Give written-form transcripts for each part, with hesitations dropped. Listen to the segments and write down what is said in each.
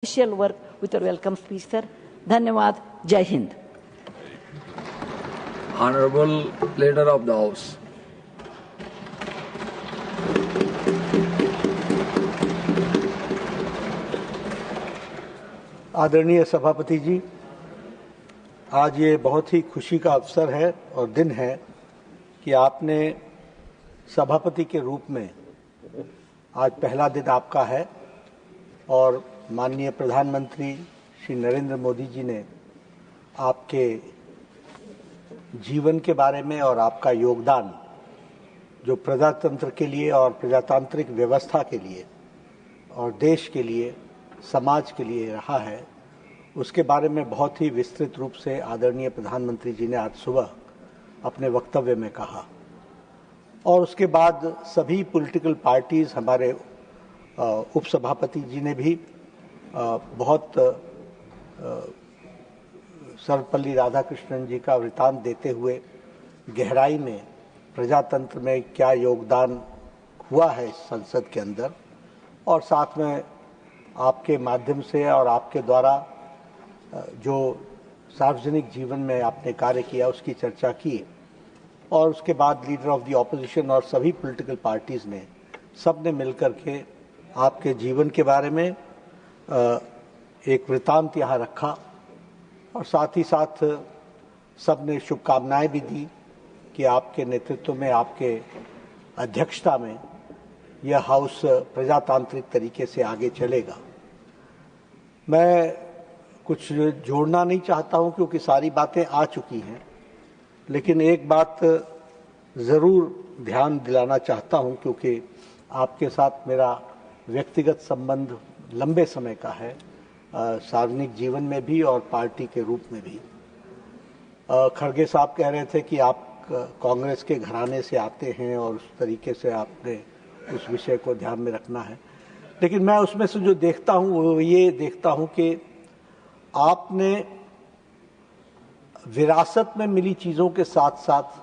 Official work with your welcome speech, sir. Dhanyawad. Jai Hind. Honorable Leader of the House. आदरणीय सभापति जी, आज ये बहुत ही खुशी का अवसर है और दिन है कि आपने सभापति के रूप में आज पहला दिन आपका है और माननीय प्रधानमंत्री श्री नरेंद्र मोदी जी ने आपके जीवन के बारे में और आपका योगदान जो प्रजातंत्र के लिए और प्रजातांत्रिक व्यवस्था के लिए और देश के लिए, समाज के लिए रहा है, उसके बारे में बहुत ही विस्तृत रूप से आदरणीय प्रधानमंत्री जी ने आज सुबह अपने वक्तव्य में कहा। और उसके बाद सभी पॉलिटिकल पार्टीज, हमारे उपसभापति जी ने भी बहुत सर्वपल्ली राधाकृष्णन जी का वृतांत देते हुए गहराई में प्रजातंत्र में क्या योगदान हुआ है इस संसद के अंदर, और साथ में आपके माध्यम से और आपके द्वारा जो सार्वजनिक जीवन में आपने कार्य किया उसकी चर्चा की। और उसके बाद लीडर ऑफ द ऑपोजिशन और सभी पॉलिटिकल पार्टीज ने सबने मिलकर के आपके जीवन के बारे में एक वृतांत यहाँ रखा और साथ ही साथ सबने शुभकामनाएं भी दी कि आपके नेतृत्व में, आपके अध्यक्षता में यह हाउस प्रजातांत्रिक तरीके से आगे चलेगा। मैं कुछ जोड़ना नहीं चाहता हूं क्योंकि सारी बातें आ चुकी हैं, लेकिन एक बात ज़रूर ध्यान दिलाना चाहता हूं क्योंकि आपके साथ मेरा व्यक्तिगत संबंध लंबे समय का है, सार्वजनिक जीवन में भी और पार्टी के रूप में भी। खड़गे साहब कह रहे थे कि आप कांग्रेस के घराने से आते हैं और उस तरीके से आपने उस विषय को ध्यान में रखना है, लेकिन मैं उसमें से जो देखता हूं वो ये देखता हूं कि आपने विरासत में मिली चीज़ों के साथ साथ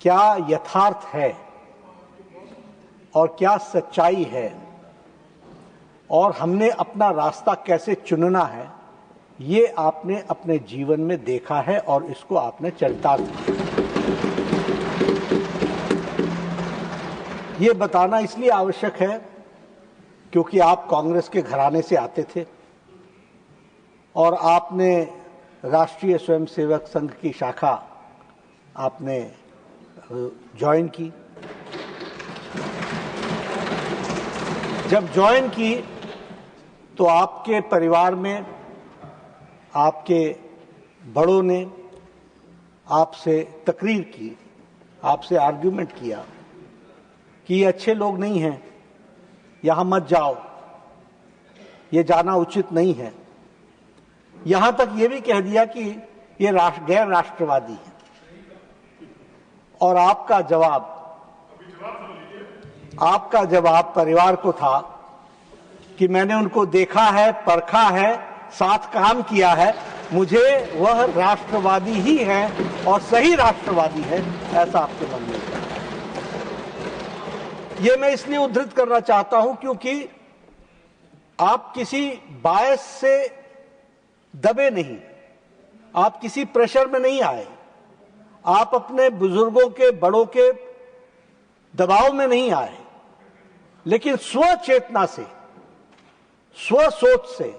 क्या यथार्थ है और क्या सच्चाई है और हमने अपना रास्ता कैसे चुनना है, ये आपने अपने जीवन में देखा है और इसको आपने चरितार्थ किया। ये बताना इसलिए आवश्यक है क्योंकि आप कांग्रेस के घराने से आते थे और आपने राष्ट्रीय स्वयंसेवक संघ की शाखा आपने ज्वाइन की। जब ज्वाइन की तो आपके परिवार में आपके बड़ों ने आपसे तकरीर की, आपसे आर्ग्यूमेंट किया कि ये अच्छे लोग नहीं हैं, यहाँ मत जाओ, ये जाना उचित नहीं है। यहाँ तक ये भी कह दिया कि ये गैर राष्ट्रवादी है। और आपका जवाब परिवार को था कि मैंने उनको देखा है, परखा है, साथ काम किया है, मुझे वह राष्ट्रवादी ही है और सही राष्ट्रवादी है, ऐसा आपके मन में है। ये मैं इसलिए उद्धृत करना चाहता हूं क्योंकि आप किसी बायस से दबे नहीं, आप किसी प्रेशर में नहीं आए, आप अपने बुजुर्गों के, बड़ों के दबाव में नहीं आए, लेकिन स्वचेतना से, स्वसोच से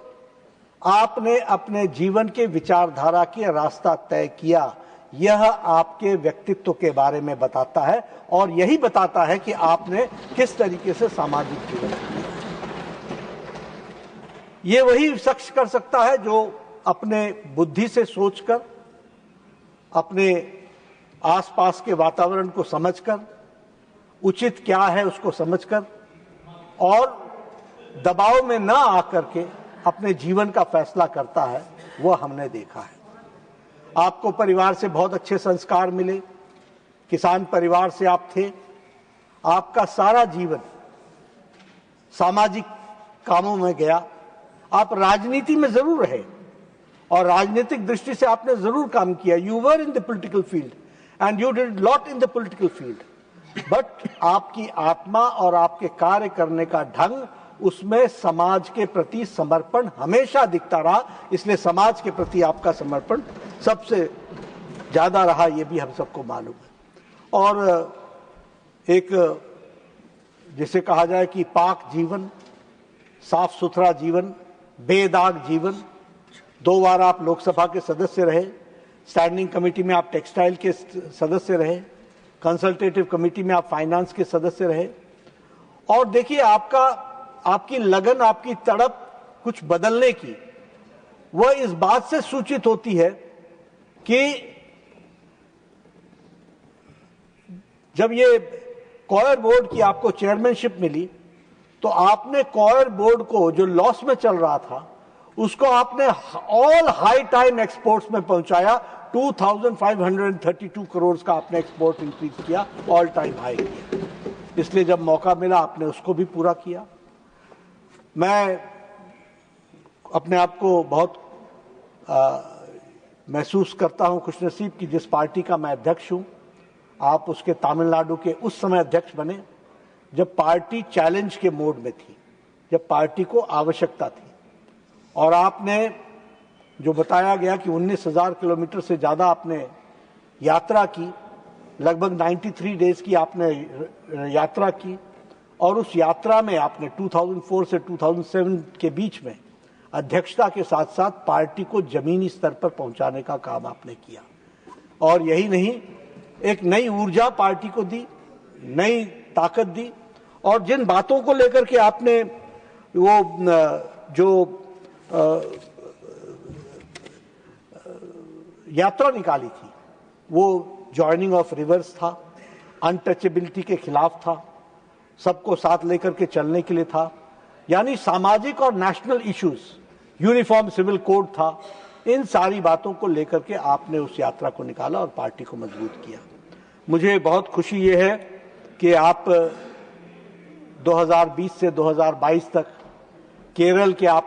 आपने अपने जीवन के विचारधारा के रास्ता तय किया। यह आपके व्यक्तित्व के बारे में बताता है और यही बताता है कि आपने किस तरीके से सामाजिक जीवन किया। ये वही शख्स कर सकता है जो अपने बुद्धि से सोचकर, अपने आसपास के वातावरण को समझकर, उचित क्या है उसको समझकर और दबाव में न आकर के अपने जीवन का फैसला करता है, वह हमने देखा है। आपको परिवार से बहुत अच्छे संस्कार मिले, किसान परिवार से आप थे, आपका सारा जीवन सामाजिक कामों में गया। आप राजनीति में जरूर रहे और राजनीतिक दृष्टि से आपने जरूर काम किया। You were in the political field and you did lot in the political field, but आपकी आत्मा और आपके कार्य करने का ढंग उसमें समाज के प्रति समर्पण हमेशा दिखता रहा। इसलिए समाज के प्रति आपका समर्पण सबसे ज्यादा रहा, ये भी हम सबको मालूम है। और एक जिसे कहा जाए कि पाक जीवन, साफ सुथरा जीवन, बेदाग जीवन। 2 बार आप लोकसभा के सदस्य रहे, स्टैंडिंग कमेटी में आप टेक्सटाइल के सदस्य रहे, कंसल्टेटिव कमेटी में आप फाइनेंस के सदस्य रहे। और देखिए आपकी लगन, आपकी तड़प कुछ बदलने की, वह इस बात से सूचित होती है कि जब ये कॉयर बोर्ड की आपको चेयरमैनशिप मिली तो आपने कॉयर बोर्ड को, जो लॉस में चल रहा था, उसको आपने ऑल हाई टाइम एक्सपोर्ट्स में पहुंचाया। 2532 करोड़ का आपने एक्सपोर्ट इंक्रीज किया, ऑल टाइम हाई किया। इसलिए जब मौका मिला आपने उसको भी पूरा किया। मैं अपने आप को बहुत महसूस करता हूं खुशनसीब कि जिस पार्टी का मैं अध्यक्ष हूं, आप उसके तमिलनाडु के उस समय अध्यक्ष बने जब पार्टी चैलेंज के मोड में थी, जब पार्टी को आवश्यकता थी। और आपने जो बताया गया कि 19,000 किलोमीटर से ज्यादा आपने यात्रा की, लगभग 93 डेज की आपने यात्रा की। और उस यात्रा में आपने 2004 से 2007 के बीच में अध्यक्षता के साथ साथ पार्टी को जमीनी स्तर पर पहुंचाने का काम आपने किया। और यही नहीं, एक नई ऊर्जा पार्टी को दी, नई ताकत दी। और जिन बातों को लेकर के आपने वो जो यात्रा निकाली थी, वो जॉइनिंग ऑफ रिवर्स था, अनटचेबिलिटी के खिलाफ था, सबको साथ लेकर के चलने के लिए था, यानी सामाजिक और national issues, uniform civil code था। इन सारी बातों को लेकर के आपने उस यात्रा को निकाला और पार्टी को मजबूत किया। मुझे बहुत खुशी ये है कि आप 2020 से 2022 तक केरल के आप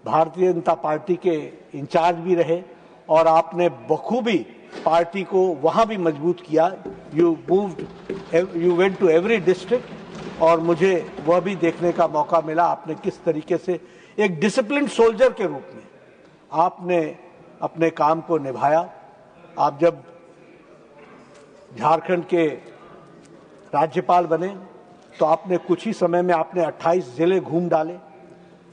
भारतीय जनता पार्टी के इंचार्ज भी रहे और आपने बखूबी पार्टी को वहां भी मजबूत किया। You went to every district और मुझे वह भी देखने का मौका मिला आपने किस तरीके से एक डिसिप्लिन सोल्जर के रूप में आपने अपने काम को निभाया। आप जब झारखंड के राज्यपाल बने तो आपने कुछ ही समय में आपने 28 जिले घूम डाले।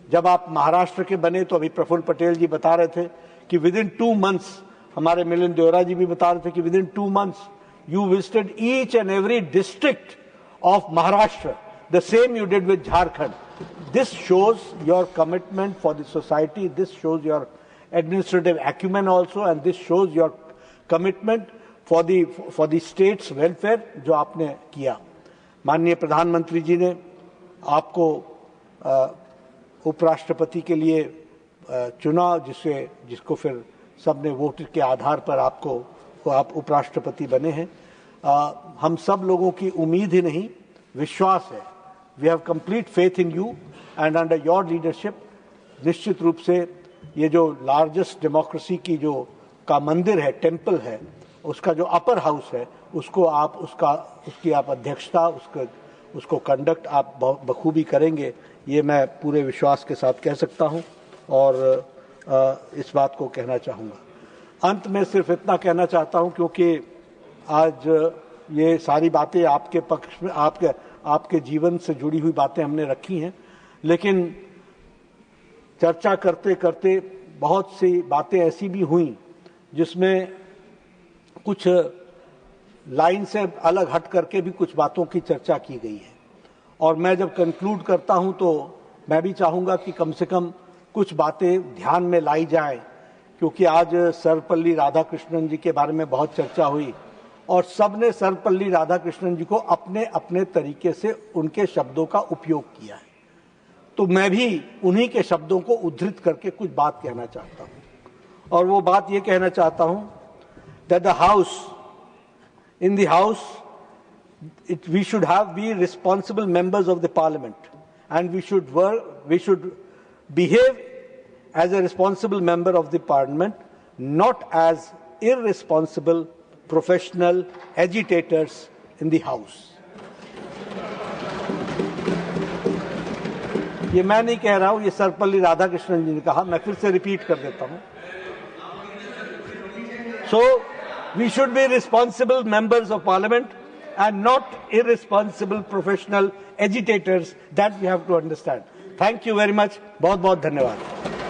जब आप महाराष्ट्र के बने तो अभी प्रफुल्ल पटेल जी बता रहे थे कि विद इन 2 मंथ्स, हमारे मिलिंद देवरा जी भी बता रहे थे कि with in 2 months you visited each and every district of Maharashtra, the same you did with Jharkhand. This shows your commitment for the society, this shows your administrative acumen also, and this shows your commitment for the state's welfare जो आपने किया। माननीय प्रधानमंत्री जी ने आपको उपराष्ट्रपति के लिए चुना, जिसको फिर सबने वोट के आधार पर आप उपराष्ट्रपति बने हैं। हम सब लोगों की उम्मीद ही नहीं, विश्वास है। We have complete faith in you and under your leadership निश्चित रूप से ये जो लार्जेस्ट डेमोक्रेसी की जो का मंदिर है, टेम्पल है, उसका जो अपर हाउस है, उसको आप उसकी आप अध्यक्षता, उसको कंडक्ट आप बखूबी करेंगे, ये मैं पूरे विश्वास के साथ कह सकता हूँ और इस बात को कहना चाहूँगा। अंत में सिर्फ इतना कहना चाहता हूँ, क्योंकि आज ये सारी बातें आपके पक्ष में, आपके जीवन से जुड़ी हुई बातें हमने रखी हैं, लेकिन चर्चा करते करते बहुत सी बातें ऐसी भी हुई जिसमें कुछ लाइन से अलग हट करके भी कुछ बातों की चर्चा की गई है। और मैं जब कंक्लूड करता हूं तो मैं भी चाहूंगा कि कम से कम कुछ बातें ध्यान में लाई जाएं, क्योंकि आज सर्वपल्ली राधाकृष्णन जी के बारे में बहुत चर्चा हुई और सबने सर्वपल्ली राधाकृष्णन जी को अपने अपने तरीके से उनके शब्दों का उपयोग किया है। तो मैं भी उन्हीं के शब्दों को उद्धृत करके कुछ बात कहना चाहता हूं और वो बात ये कहना चाहता हूं that the house, in the house, we should be responsible members of the parliament, and we should behave as a responsible member of the parliament, not as irresponsible professional agitators in the house. ये मैं नहीं कह रहा हूं, ये सर्वपल्ली राधाकृष्णन जी ने कहा, मैं फिर से रिपीट कर देता हूं। So we should be responsible members of parliament and not irresponsible professional agitators. That we have to understand. Thank you very much. बहुत बहुत धन्यवाद।